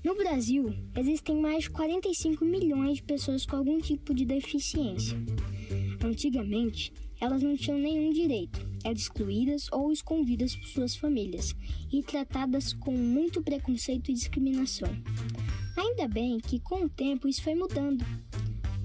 No Brasil, existem mais de 45 milhões de pessoas com algum tipo de deficiência. Antigamente, elas não tinham nenhum direito, eram excluídas ou escondidas por suas famílias e tratadas com muito preconceito e discriminação. Ainda bem que, com o tempo, isso foi mudando.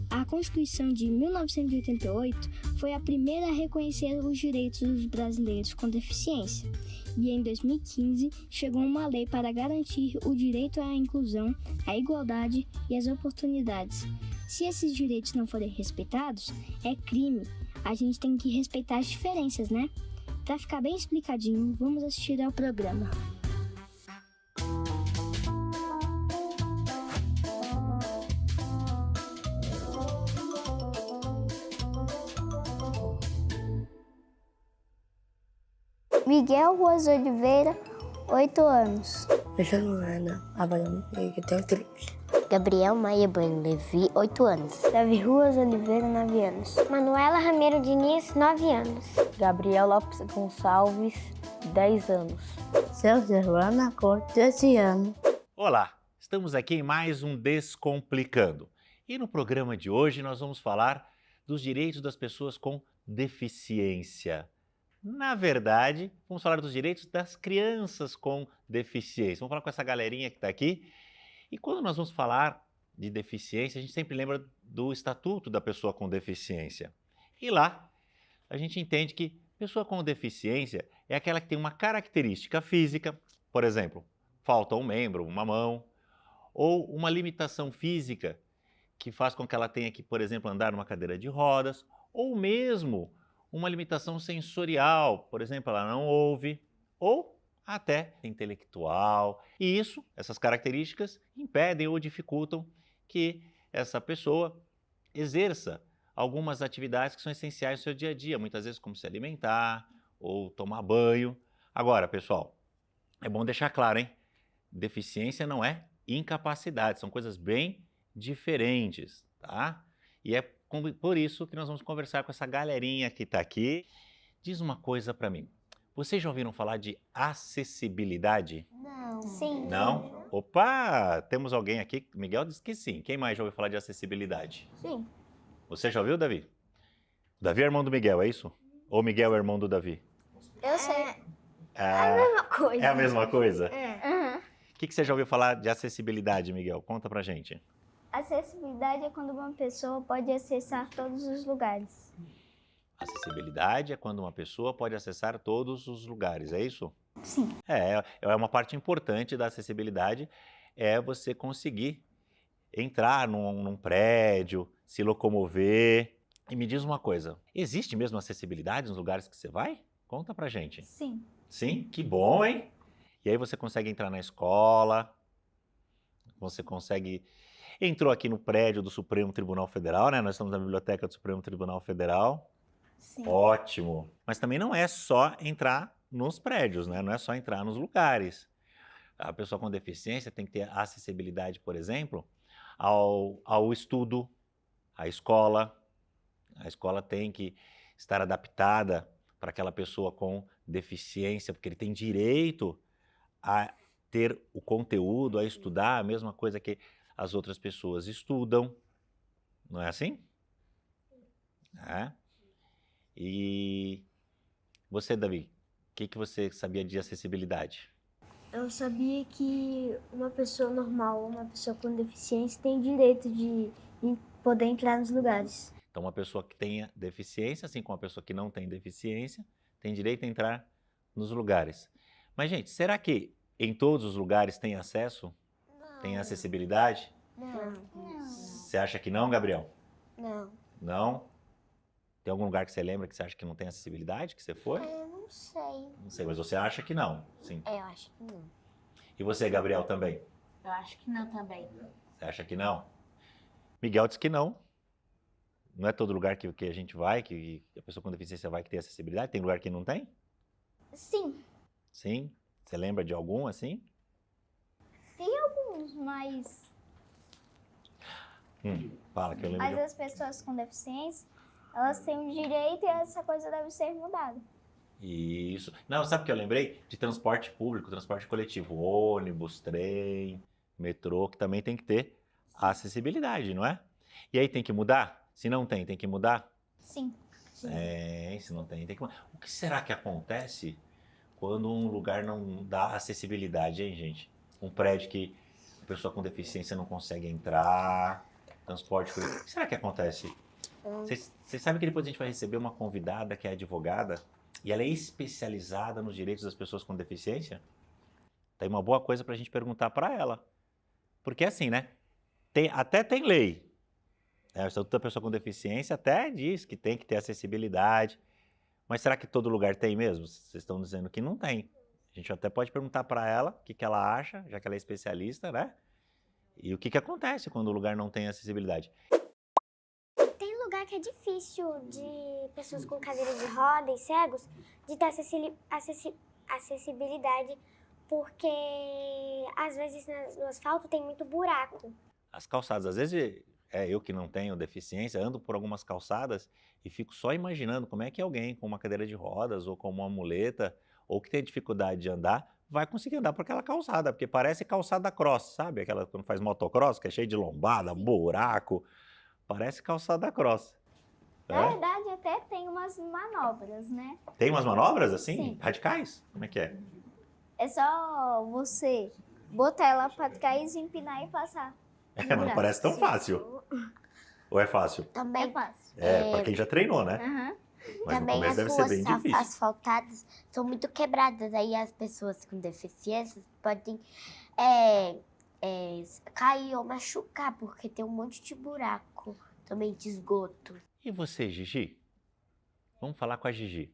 A Constituição de 1988 foi a primeira a reconhecer os direitos dos brasileiros com deficiência. E em 2015 chegou uma lei para garantir o direito à inclusão, à igualdade e às oportunidades. Se esses direitos não forem respeitados, é crime. A gente tem que respeitar as diferenças, né? Para ficar bem explicadinho, vamos assistir ao programa. Miguel Ruas Oliveira, 8 anos. Eu chamo Ana Abrão e eu tenho 3. Gabriel Maia Bueno Levi, 8 anos. Davi Ruas Oliveira, 9 anos. Manuela Ramiro Diniz, 9 anos. Gabriel Lopes Gonçalves, 10 anos. Seu Servana Corte, 13 anos. Olá, estamos aqui em mais um Descomplicando. E no programa de hoje nós vamos falar dos direitos das pessoas com deficiência. Na verdade, vamos falar dos direitos das crianças com deficiência. Vamos falar com essa galerinha que está aqui. E quando nós vamos falar de deficiência, a gente sempre lembra do Estatuto da Pessoa com Deficiência. E lá, a gente entende que pessoa com deficiência é aquela que tem uma característica física, por exemplo, falta um membro, uma mão, ou uma limitação física que faz com que ela tenha que, por exemplo, andar numa cadeira de rodas, ou mesmo uma limitação sensorial, por exemplo, ela não ouve, ou até intelectual. E isso, essas características, impedem ou dificultam que essa pessoa exerça algumas atividades que são essenciais no seu dia a dia, muitas vezes como se alimentar ou tomar banho. Agora, pessoal, é bom deixar claro, hein? Deficiência não é incapacidade, são coisas bem diferentes, tá? E é por isso que nós vamos conversar com essa galerinha que está aqui. Diz uma coisa para mim. Vocês já ouviram falar de acessibilidade? Não. Sim. Não? Opa! Temos alguém aqui. Miguel disse que sim. Quem mais já ouviu falar de acessibilidade? Sim. Você já ouviu, Davi? Davi é irmão do Miguel, é isso? Ou Miguel é irmão do Davi? Eu sei. É a mesma coisa. É a mesma coisa? É. O que você já ouviu falar de acessibilidade, Miguel? Conta pra gente. Acessibilidade é quando uma pessoa pode acessar todos os lugares. Acessibilidade é quando uma pessoa pode acessar todos os lugares, é isso? Sim. É uma parte importante da acessibilidade, é você conseguir entrar num prédio, se locomover. E me diz uma coisa, existe mesmo acessibilidade nos lugares que você vai? Conta pra gente. Sim. Sim? Que bom, hein? E aí você consegue entrar na escola, você consegue... Entrou aqui no prédio do Supremo Tribunal Federal, né? Nós estamos na biblioteca do Supremo Tribunal Federal. Sim. Ótimo! Mas também não é só entrar nos prédios, né? Não é só entrar nos lugares. A pessoa com deficiência tem que ter acessibilidade, por exemplo, ao estudo, à escola. A escola tem que estar adaptada para aquela pessoa com deficiência, porque ele tem direito a ter o conteúdo, a estudar a mesma coisa que as outras pessoas estudam. Não é assim? É. E você, Davi, o que você sabia de acessibilidade? Eu sabia que uma pessoa normal, uma pessoa com deficiência tem direito de poder entrar nos lugares. Então, uma pessoa que tenha deficiência, assim como uma pessoa que não tem deficiência, tem direito a entrar nos lugares. Mas, gente, será que em todos os lugares tem acesso? Não. Tem acessibilidade? Não. Você acha que não, Gabriel? Não. Não? Tem algum lugar que você lembra que você acha que não tem acessibilidade, que você foi? Eu não sei. Não sei, mas você acha que não, sim. Eu acho que não. E você, Gabriel, também? Eu acho que não também. Você acha que não? Miguel disse que não. Não é todo lugar que a gente vai, que a pessoa com deficiência vai que tem acessibilidade. Tem lugar que não tem? Sim. Sim? Você lembra de algum assim? Tem alguns, mas Fala que eu lembro de... as pessoas com deficiência, elas têm o direito e essa coisa deve ser mudada. Isso. Não, sabe o que eu lembrei? De transporte público, transporte coletivo. Ônibus, trem, metrô que também tem que ter a acessibilidade, não é? E aí tem que mudar? Se não tem, tem que mudar? Sim. Se não tem, tem que mudar. O que será que acontece quando um lugar não dá acessibilidade, hein, gente? Um prédio que a pessoa com deficiência não consegue entrar, transporte coletivo. O que será que acontece? Vocês sabem que depois a gente vai receber uma convidada que é advogada e ela é especializada nos direitos das pessoas com deficiência? Tem uma boa coisa para a gente perguntar para ela. Porque assim, né? Até tem lei. O Estatuto da Pessoa com Deficiência até diz que tem que ter acessibilidade. Mas será que todo lugar tem mesmo? Vocês estão dizendo que não tem. A gente até pode perguntar para ela o que ela acha, já que ela é especialista, né? E o que acontece quando o lugar não tem acessibilidade. Tem lugar que é difícil de pessoas com cadeira de roda e cegos de ter acessibilidade, porque às vezes no asfalto tem muito buraco. As calçadas, às vezes eu que não tenho deficiência, ando por algumas calçadas e fico só imaginando como é que alguém com uma cadeira de rodas ou com uma muleta ou que tem dificuldade de andar vai conseguir andar por aquela calçada, porque parece calçada cross, sabe? Aquela quando faz motocross, que é cheia de lombada, buraco, parece calçada cross. Na verdade, até tem umas manobras, né? Tem umas manobras assim, Sim. radicais? Como é que é? É só você botar ela pra trás, empinar e passar. Mas não parece tão fácil. Ou é fácil? Também, É fácil. Pra quem já treinou, né? Aham. Mas no também começo as deve ser bem ruas difícil. asfaltadas são muito quebradas. Aí as pessoas com deficiências podem cair ou machucar, porque tem um monte de buraco, também de esgoto. E você, Gigi? Vamos falar com a Gigi.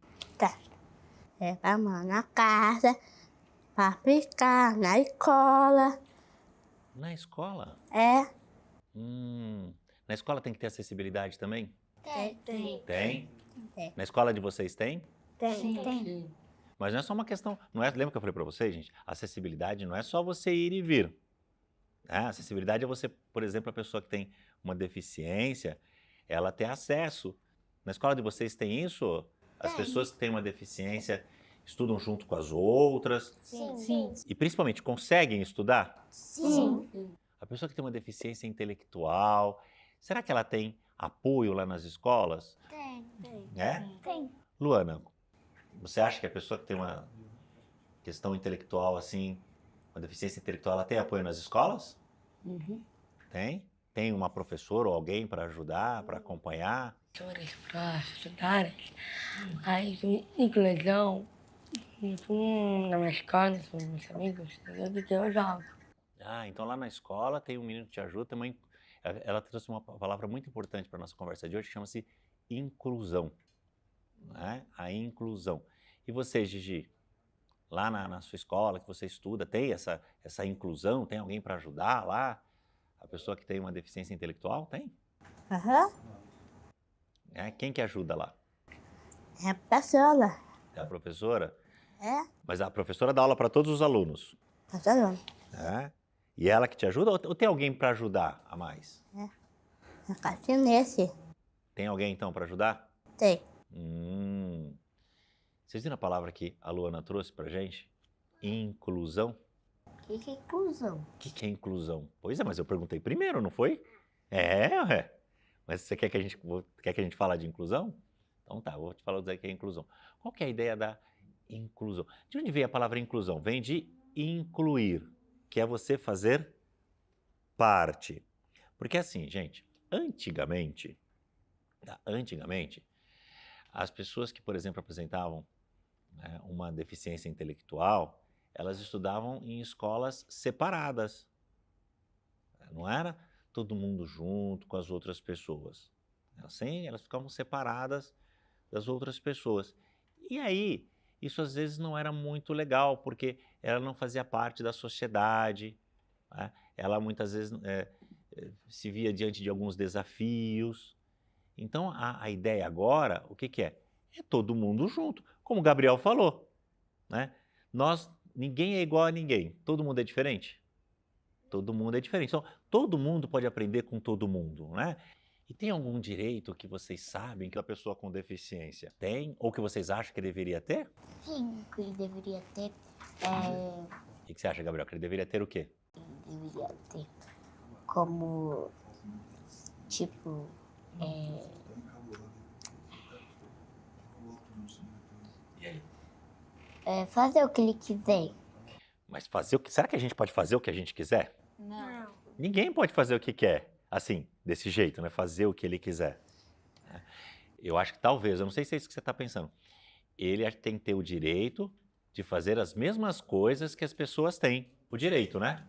É pra mão na casa, pra aplicar na escola. Na escola? É, Na escola tem que ter acessibilidade também? Tem. Tem? Tem. Na escola de vocês tem? Tem. Mas não é só uma questão, lembra que eu falei para vocês, gente? Acessibilidade não é só você ir e vir. Acessibilidade é você, por exemplo, a pessoa que tem uma deficiência, ela ter acesso. Na escola de vocês tem isso? As pessoas que têm uma deficiência estudam junto com as outras Sim. e principalmente conseguem estudar? Sim. A pessoa que tem uma deficiência intelectual, será que ela tem apoio lá nas escolas? Tem. Tem. Luana, você acha que a pessoa que tem uma questão intelectual assim, uma deficiência intelectual, ela tem apoio nas escolas? Tem? Tem uma professora ou alguém para ajudar, para acompanhar? Professores para estudarem, aí inclusão, na minha escola, com meus amigos, tudo que eu jogo. Então lá na escola tem um menino que te ajuda, ela trouxe uma palavra muito importante para a nossa conversa de hoje, que chama-se inclusão. Né? A inclusão. E você, Gigi, lá na sua escola que você estuda, tem essa inclusão? Tem alguém para ajudar lá? A pessoa que tem uma deficiência intelectual, tem? aham, Quem que ajuda lá? é a professora. É a professora? É, Mas a professora dá aula para todos os alunos. professora. É? E ela que te ajuda ou tem alguém para ajudar a mais? É catinense. Tem alguém então para ajudar? Tem. Vocês viram a palavra que a Luana trouxe pra gente? Inclusão. O que é inclusão? O que é inclusão? Pois é, mas eu perguntei primeiro, não foi? Ué. Mas você quer que a gente fale de inclusão? Então tá, vou te falar o que é inclusão. Qual que é a ideia da inclusão? De onde vem a palavra inclusão? Vem de incluir, que é você fazer parte. Porque assim, gente, antigamente, as pessoas que, por exemplo, apresentavam uma deficiência intelectual, elas estudavam em escolas separadas. Não era todo mundo junto com as outras pessoas. Elas ficavam separadas das outras pessoas. E aí, isso às vezes não era muito legal, porque ela não fazia parte da sociedade, né? Ela muitas vezes se via diante de alguns desafios. Então, a ideia agora, o que é? É todo mundo junto, como o Gabriel falou, né? Ninguém é igual a ninguém, todo mundo é diferente. Todo mundo é diferente, então todo mundo pode aprender com todo mundo, né? E tem algum direito que vocês sabem que a pessoa com deficiência tem, ou que vocês acham que deveria ter? Sim, que ele deveria ter O que você acha, Gabriel, que ele deveria ter o quê? deveria ter. Como, tipo, fazer o que ele quiser. Mas fazer o que... Será que a gente pode fazer o que a gente quiser? Não. Ninguém pode fazer o que quer, assim, desse jeito, né? Fazer o que ele quiser. Eu acho que talvez, eu não sei se é isso que você está pensando, ele tem que ter o direito de fazer as mesmas coisas que as pessoas têm o direito, né?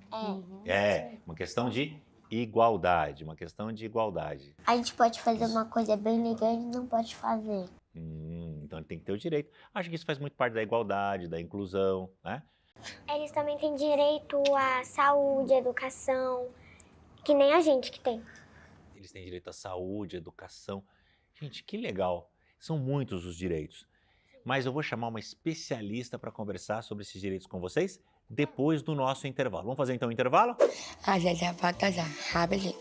É, uma questão de igualdade, uma questão de igualdade. A gente pode fazer uma coisa bem legal e ele não pode fazer. Então ele tem que ter o direito. Acho que isso faz muito parte da igualdade, da inclusão, né? Eles também têm direito à saúde, à educação, que nem a gente que tem. Eles têm direito à saúde, à educação. Gente, que legal. São muitos os direitos. Mas eu vou chamar uma especialista para conversar sobre esses direitos com vocês depois do nosso intervalo. Vamos fazer então o intervalo? Já volta já, rapidinho.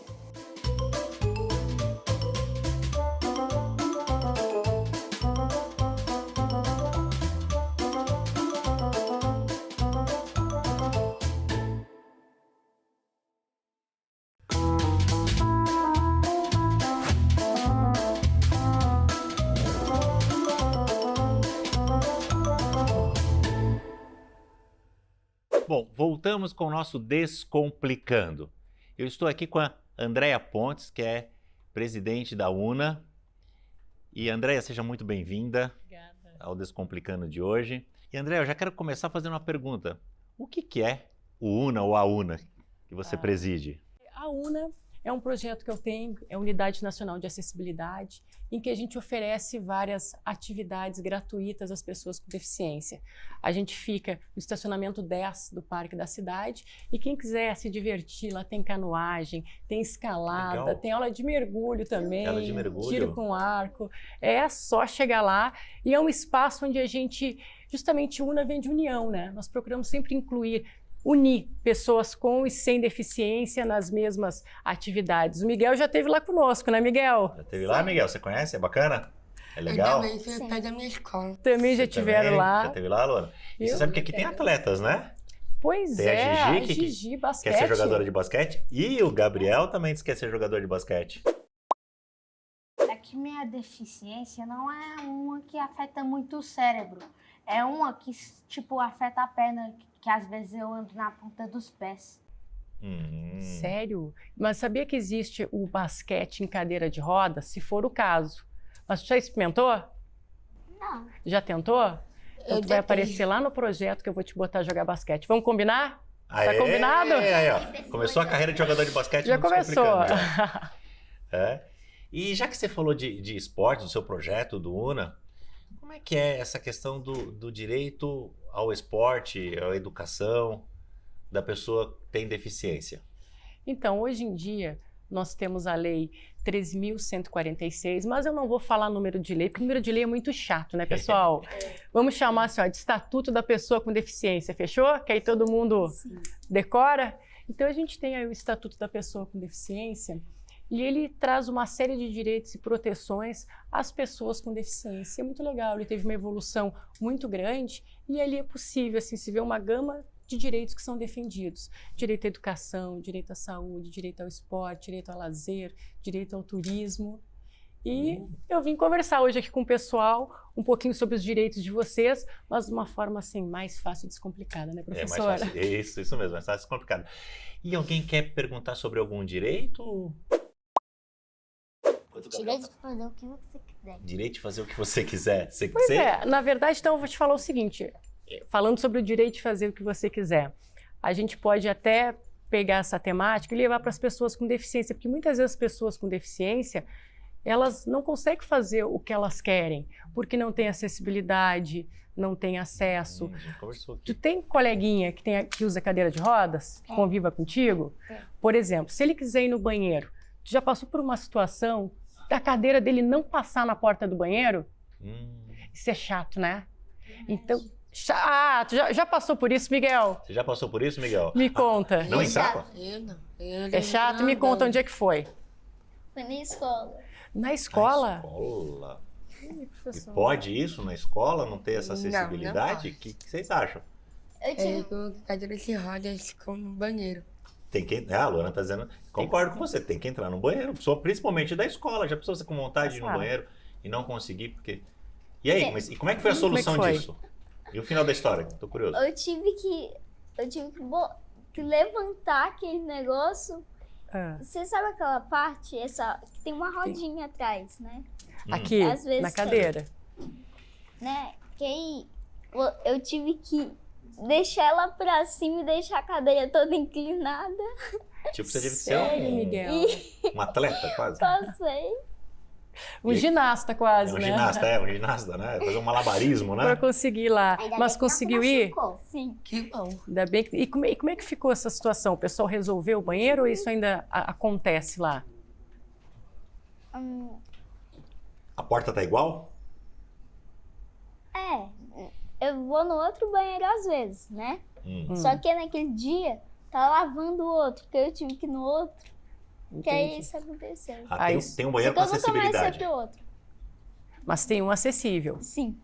Bom, voltamos com o nosso Descomplicando. Eu estou aqui com a Andréia Pontes, que é presidente da UNA. E Andréia, seja muito bem-vinda ao Descomplicando de hoje. E Andréia, eu já quero começar fazendo uma pergunta. O que é o UNA ou a UNA que você preside? A UNA é um projeto que eu tenho, é a Unidade Nacional de Acessibilidade, em que a gente oferece várias atividades gratuitas às pessoas com deficiência. A gente fica no estacionamento 10 do Parque da Cidade e quem quiser se divertir, lá tem canoagem, tem escalada, Legal. tem aula de mergulho também, Aula de mergulho. tiro com arco. É só chegar lá e é um espaço onde a gente, justamente, UNA vem de união, né? Nós procuramos sempre unir pessoas com e sem deficiência nas mesmas atividades. O Miguel já esteve lá conosco, né, Miguel? Já esteve lá, Miguel? Você conhece? É bacana? É legal? Eu também fui perto da minha escola. Também já Você estiveram também? lá. Já esteve lá, Luana? E você sabe que aqui tem atletas, né? Pois Tem é, a a Gigi, que Gigi basquete. quer ser jogadora de basquete. E o Gabriel também disse que quer ser jogador de basquete. É que minha deficiência não é uma que afeta muito o cérebro. É uma que, tipo, afeta a perna, que às vezes eu ando na ponta dos pés. Sério? Mas sabia que existe o basquete em cadeira de rodas, se for o caso? Mas tu já experimentou? Não. Já tentou? Então Eu tu vai já aparecer lá no projeto que eu vou te botar a jogar basquete. Vamos combinar? Aê, combinado? Aí, ó. Começou a carreira de jogador de basquete. Já no começou. Descomplicando, já. É. E já que você falou de esporte, do seu projeto, do UNA, como é que é essa questão do direito ao esporte, à educação da pessoa que tem deficiência? Então, hoje em dia, nós temos a Lei 13.146, mas eu não vou falar número de lei, porque o número de lei é muito chato, né, pessoal? Vamos chamar assim, ó, de Estatuto da Pessoa com Deficiência, fechou? Que aí todo mundo decora? Então, a gente tem aí o Estatuto da Pessoa com Deficiência, e ele traz uma série de direitos e proteções às pessoas com deficiência. É muito legal, ele teve uma evolução muito grande e ali é possível assim, se ver uma gama de direitos que são defendidos. Direito à educação, direito à saúde, direito ao esporte, direito ao lazer, direito ao turismo. E eu vim conversar hoje aqui com o pessoal um pouquinho sobre os direitos de vocês, mas de uma forma assim, mais fácil e descomplicada, né, professora? É mais fácil. Isso mesmo, mais fácil e descomplicado. E alguém quer perguntar sobre algum direito? Direito de fazer o que você quiser. Direito de fazer o que você quiser. Pois é, na verdade, então eu vou te falar o seguinte, falando sobre o direito de fazer o que você quiser, a gente pode até pegar essa temática e levar para as pessoas com deficiência, porque muitas vezes as pessoas com deficiência, elas não conseguem fazer o que elas querem, porque não tem acessibilidade, não tem acesso. Tu tem coleguinha que usa cadeira de rodas, que conviva contigo? Por exemplo, se ele quiser ir no banheiro, tu já passou por uma situação da cadeira dele não passar na porta do banheiro? Isso é chato, né? Então, tu já passou por isso, Miguel? Você já passou por isso, Miguel? Me conta. Não entrava? Eu não. É chato? Me conta onde é que foi. Foi na escola. Na escola? Na escola. E Professor. pode isso na escola, não ter essa Não, não acessibilidade? O pode. que vocês acham? Eu tive Com cadeira de rodas com no banheiro. Tem que, a Luana tá dizendo, concordo com você, tem que entrar no banheiro, principalmente da escola. Já pensou você com vontade de ir no banheiro e não conseguir, porque... E aí, e como é que foi a solução disso? E o final da história? Tô curioso. Eu tive que levantar aquele negócio. Você sabe aquela parte, que tem uma rodinha atrás, né? Aqui, Às vezes na cadeira. Né? Que aí eu tive que deixar ela pra cima e deixar a cadeira toda inclinada. Tipo, você teve que ser Sério, Miguel? um atleta, quase. Passei. Um ginasta quase, um né? Ginasta, né? Fazer um malabarismo, né? Pra conseguir ir lá. Ainda Mas bem que não conseguiu se ir? machucou. Sim. Que bom. Ainda bem. E como é que ficou essa situação? O pessoal resolveu o banheiro ou isso ainda acontece lá? A porta tá igual? Eu vou no outro banheiro às vezes, né? Só que naquele dia, tá lavando o outro, porque eu tive que ir no outro. Que aí isso aconteceu. Tem um banheiro com acessibilidade. Pro outro. Mas tem um acessível. Sim.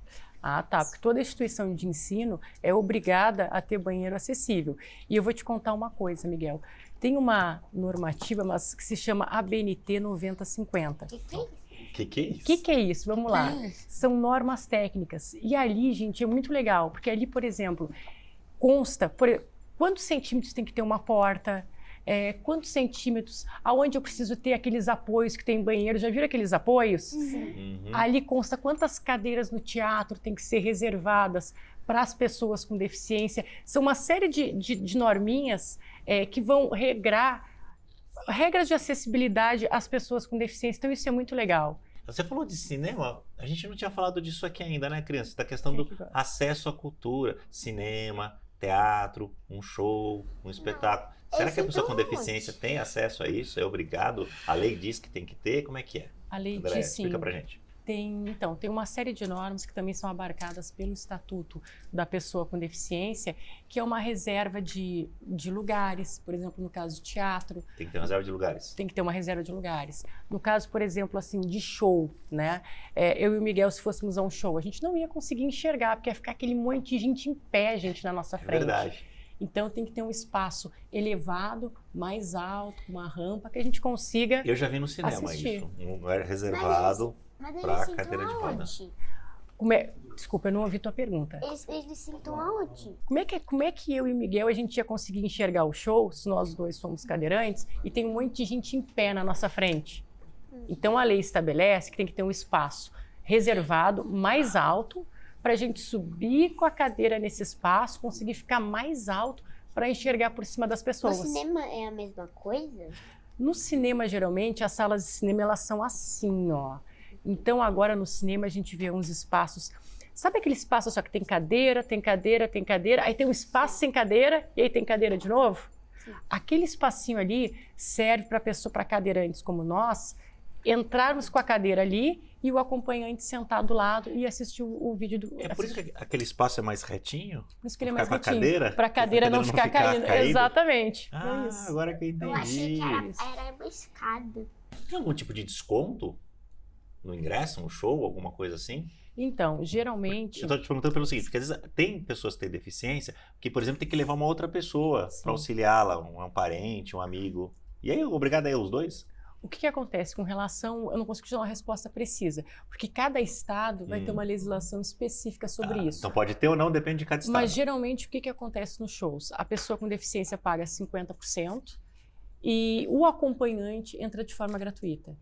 Ah, tá. Porque toda instituição de ensino é obrigada a ter banheiro acessível. E eu vou te contar uma coisa, Miguel. Tem uma normativa, mas que se chama ABNT 9050. Que é isso? O que é isso? Vamos lá. São normas técnicas. E ali, gente, é muito legal, porque ali, por exemplo, consta quantos centímetros tem que ter uma porta, quantos centímetros, aonde eu preciso ter aqueles apoios que tem em banheiro. Já viram aqueles apoios? Ali consta quantas cadeiras no teatro tem que ser reservadas para as pessoas com deficiência. São uma série de norminhas que vão regras de acessibilidade às pessoas com deficiência. Então, isso é muito legal. Você falou de cinema, a gente não tinha falado disso aqui ainda, né, criança? Da questão do acesso à cultura. Cinema, teatro, um show, um espetáculo. Será que a pessoa com deficiência tem acesso a isso? É obrigado? A lei diz que tem que ter? Como é que é? A lei André, diz sim. explica pra gente. Tem uma série de normas que também são abarcadas pelo Estatuto da Pessoa com Deficiência, que é uma reserva de lugares, por exemplo, no caso de teatro. Tem que ter uma reserva de lugares. Tem que ter uma reserva de lugares. No caso, por exemplo, assim, de show, né? Eu e o Miguel, se fôssemos a um show, a gente não ia conseguir enxergar, porque ia ficar aquele monte de gente em pé, gente, na nossa frente. Verdade. Então tem que ter um espaço elevado, mais alto, uma rampa, que a gente consiga Eu já vi no cinema assistir. isso. Um lugar reservado para cadeira de roda. Desculpa, eu não ouvi tua pergunta. Eles sentam aonde? Como é que eu e o Miguel a gente ia conseguir enxergar o show se nós dois somos cadeirantes e tem um monte de gente em pé na nossa frente? Então a lei estabelece que tem que ter um espaço reservado, mais alto, para a gente subir com a cadeira nesse espaço, conseguir ficar mais alto para enxergar por cima das pessoas. No cinema é a mesma coisa? No cinema, geralmente, as salas de cinema elas são assim, ó. Então, agora no cinema a gente vê uns espaços. Sabe aquele espaço só que tem cadeira, aí tem um espaço sem cadeira e aí tem cadeira de novo? Sim. Aquele espacinho ali serve para cadeirantes como nós entrarmos com a cadeira ali e o acompanhante sentar do lado e assistir o vídeo do... Por isso que aquele espaço é mais retinho? Por isso que ele é mais retinho. Para a cadeira não ficar caindo. Exatamente. Agora que eu entendi. Eu achei que era uma escada. Tem algum tipo de desconto no ingresso, no show, alguma coisa assim? Então, geralmente... Eu estou te perguntando pelo seguinte, porque às vezes tem pessoas que têm deficiência que, por exemplo, tem que levar uma outra pessoa para auxiliá-la, um parente, um amigo. E aí, obrigado a os dois? O que acontece com relação... Eu não consigo te dar uma resposta precisa, porque cada estado vai ter uma legislação específica sobre isso. Então pode ter ou não, depende de cada estado. Mas geralmente o que acontece nos shows? A pessoa com deficiência paga 50% e o acompanhante entra de forma gratuita.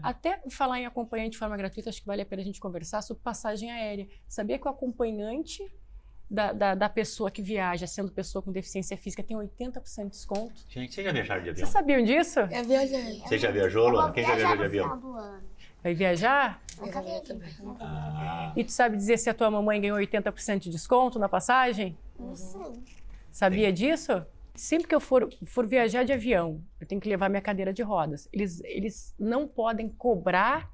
Até falar em acompanhante de forma gratuita, acho que vale a pena a gente conversar sobre passagem aérea. Sabia que o acompanhante da pessoa que viaja, sendo pessoa com deficiência física, tem 80% de desconto? Gente, vocês já viajaram de avião? Vocês sabiam disso? Eu viajei. Você já viajou, Luana? Quem já viajou de avião? Vai viajar? Eu viajei também. E tu sabe dizer se a tua mamãe ganhou 80% de desconto na passagem? Não sei. Sabia disso? Sempre que eu for viajar de avião, eu tenho que levar minha cadeira de rodas. Eles não podem cobrar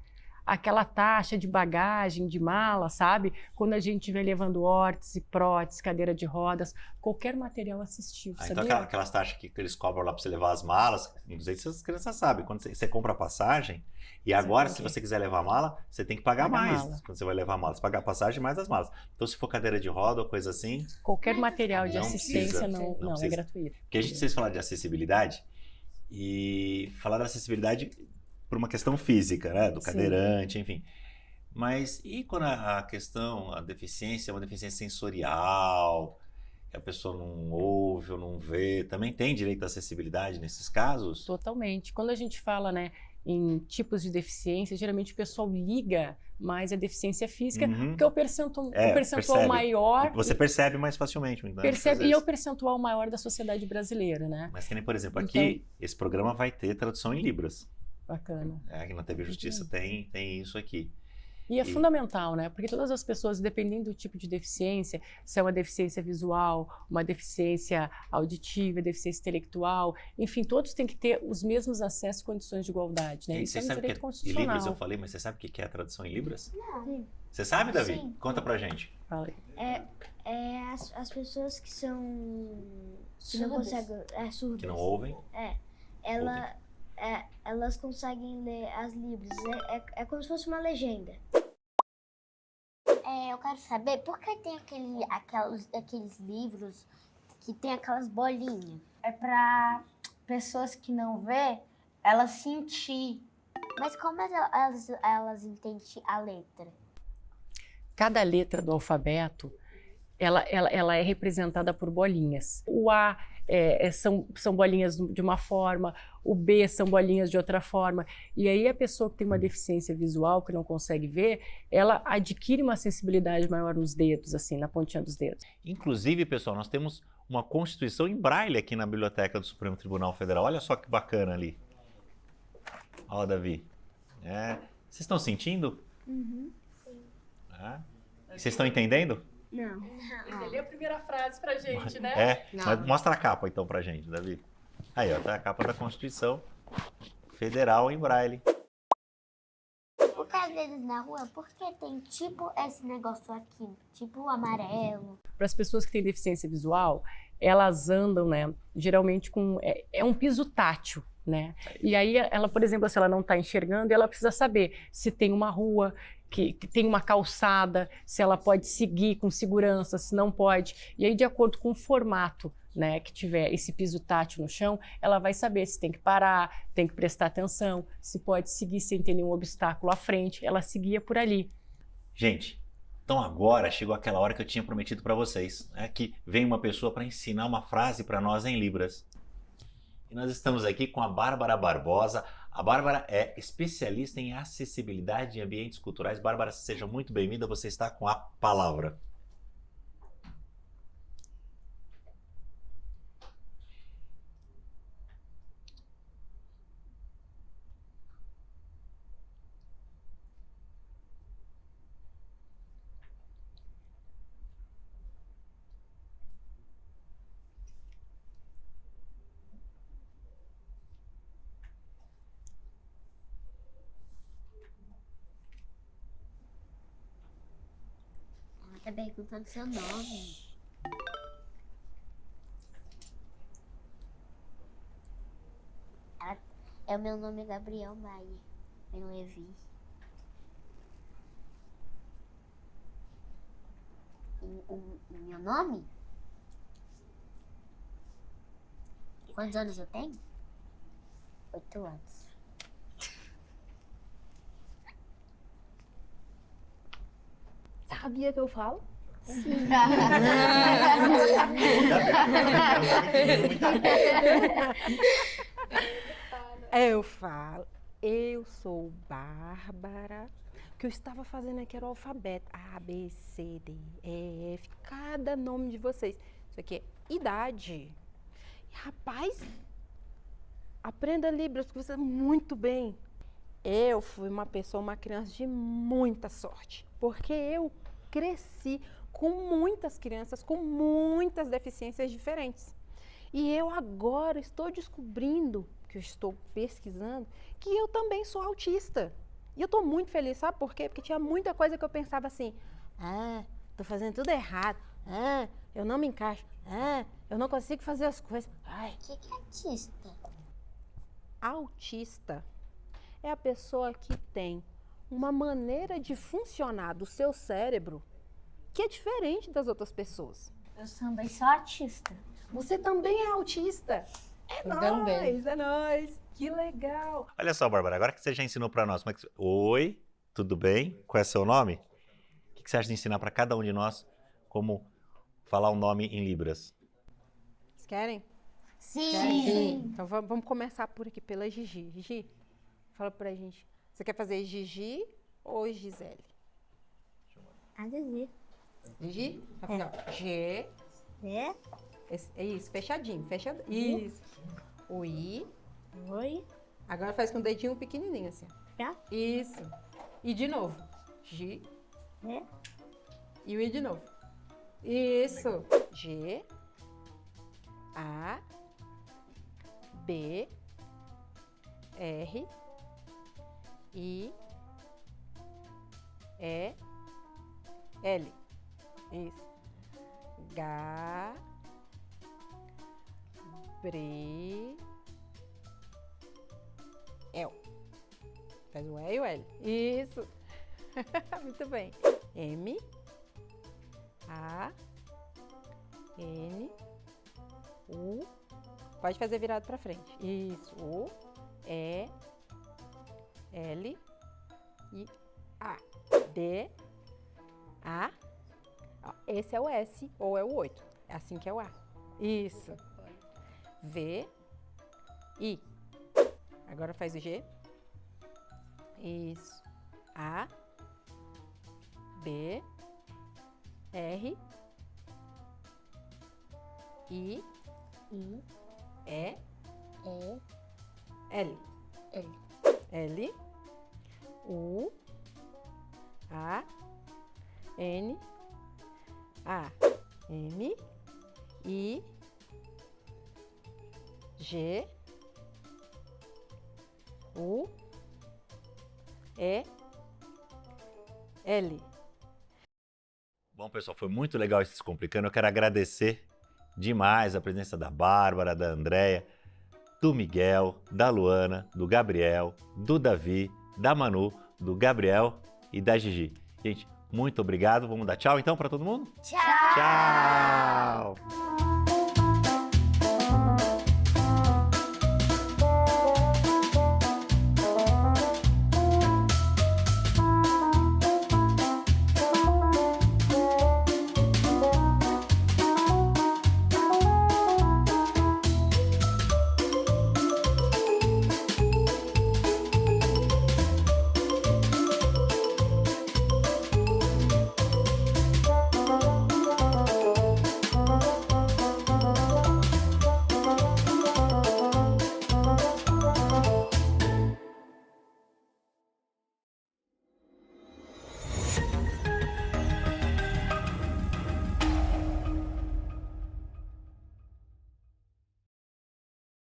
aquela taxa de bagagem, de mala, sabe? Quando a gente estiver levando órtese, prótese, cadeira de rodas, qualquer material assistível, Então sabia? aquelas taxas que eles cobram lá para você levar as malas, não sei se as crianças sabem, quando você compra a passagem, e agora se você quiser levar a mala, você tem que pagar mais. Quando você vai levar a mala, você paga a passagem mais as malas. Então se for cadeira de roda ou coisa assim... Qualquer material de Não assistência precisa, não é precisa. gratuito. Porque a gente precisa falar de acessibilidade e falar da acessibilidade por uma questão física, né? Do cadeirante, enfim. Mas e quando a questão, a deficiência é uma deficiência sensorial, que a pessoa não ouve ou não vê, também tem direito à acessibilidade nesses casos? Totalmente. Quando a gente fala, né, em tipos de deficiência, geralmente o pessoal liga mais a deficiência física, porque o percentual percebe. maior... Você percebe mais facilmente. Né, percebe, e é o percentual maior da sociedade brasileira, né? Mas que nem, por exemplo, aqui, esse programa vai ter tradução em Libras. Bacana. Aqui na TV Justiça tem isso aqui. E é fundamental, né? Porque todas as pessoas, dependendo do tipo de deficiência, se é uma deficiência visual, uma deficiência auditiva, deficiência intelectual, enfim, todos têm que ter os mesmos acessos e condições de igualdade, né? Isso é um direito constitucional. Em Libras eu falei, mas você sabe o que é a tradução em Libras? Não. Você sabe, Davi? Sim. Conta pra gente. Fala aí. As pessoas que são... que não conseguem... surdas. Que não ouvem. Elas conseguem ler as libras. É como se fosse uma legenda. Eu quero saber por que tem aqueles livros que tem aquelas bolinhas. É para pessoas que não vê, elas sentir. Mas como elas entendem a letra? Cada letra do alfabeto, ela é representada por bolinhas. O A são bolinhas de uma forma, o B são bolinhas de outra forma. E aí a pessoa que tem uma deficiência visual, que não consegue ver, ela adquire uma sensibilidade maior nos dedos, assim, na pontinha dos dedos. Inclusive, pessoal, nós temos uma Constituição em Braille aqui na Biblioteca do Supremo Tribunal Federal. Olha só que bacana ali. Ó, Davi. Vocês estão sentindo? Uhum. Sim. Vocês estão entendendo? Não. Lê a primeira frase pra gente, né? Mas mostra a capa então pra gente, Davi. Aí, ó, tá a capa da Constituição Federal em Braille. Porque às vezes na rua, por que tem tipo esse negócio aqui? Tipo amarelo. Para as pessoas que têm deficiência visual, elas andam, né, geralmente com... É um piso tátil, né? E aí, ela, por exemplo, se ela não está enxergando, ela precisa saber se tem uma rua, que tem uma calçada, se ela pode seguir com segurança, se não pode. E aí, de acordo com o formato, né, que tiver esse piso tátil no chão, ela vai saber se tem que parar, tem que prestar atenção, se pode seguir sem ter nenhum obstáculo à frente, ela seguia por ali. Gente, então agora chegou aquela hora que eu tinha prometido para vocês, que vem uma pessoa para ensinar uma frase para nós em Libras. E nós estamos aqui com a Bárbara Barbosa. A Bárbara é especialista em acessibilidade em ambientes culturais. Bárbara, seja muito bem-vinda, você está com a palavra. Tá perguntando seu nome. O meu nome é Gabriel Maia. Em Levi. Meu nome? Quantos anos eu tenho? 8 anos. Sabia que eu falo? Sim. Eu falo. Eu sou Bárbara. O que eu estava fazendo aqui era o alfabeto. A, B, C, D, E, F. Cada nome de vocês. Isso aqui é idade. Rapaz, aprenda Libras, que você é muito bem. Eu fui uma criança de muita sorte. Porque eu cresci com muitas crianças com muitas deficiências diferentes. E eu agora estou descobrindo, que eu estou pesquisando, que eu também sou autista. E eu tô muito feliz, sabe por quê? Porque tinha muita coisa que eu pensava assim, tô fazendo tudo errado, eu não me encaixo, eu não consigo fazer as coisas. Ai. O que é autista? Autista é a pessoa que tem uma maneira de funcionar do seu cérebro que é diferente das outras pessoas. Eu também sou autista. Você também é autista? É nóis, é nóis. Que legal. Olha só, Bárbara, agora que você já ensinou para nós, oi, tudo bem? Qual é seu nome? O que você acha de ensinar para cada um de nós como falar um nome em Libras? Vocês querem? Sim. Então vamos começar por aqui, pela Gigi. Gigi, fala pra gente. Você quer fazer Gigi ou Gisele? A Gigi. Gigi? Afinal, G. É? É isso, fechadinho, fechadinho. Isso. O I. Oi. Agora faz com o dedinho pequenininho assim. Já? Isso. E de novo. G. É? E o I de novo. Isso. G. A. B. R. I. E. L. Isso. G. Bri. El. Faz o E e o L. Isso. Muito bem. M. A. N. U. Pode fazer virado pra frente. Isso. U. E. L. I. A. D. A. Ó, esse é o S ou é o 8. É assim que é o A. Isso. V. I. Agora faz o G. Isso. A. B. R. I. I. E. E. L. L. L. U. A. N. A. M. I. G. U. E. L. Bom, pessoal, foi muito legal esse Descomplicando. Eu quero agradecer demais a presença da Bárbara, da Andréia, do Miguel, da Luana, do Gabriel, do Davi, da Manu, do Gabriel e da Gigi. Gente, muito obrigado. Vamos dar tchau então para todo mundo? Tchau. Tchau!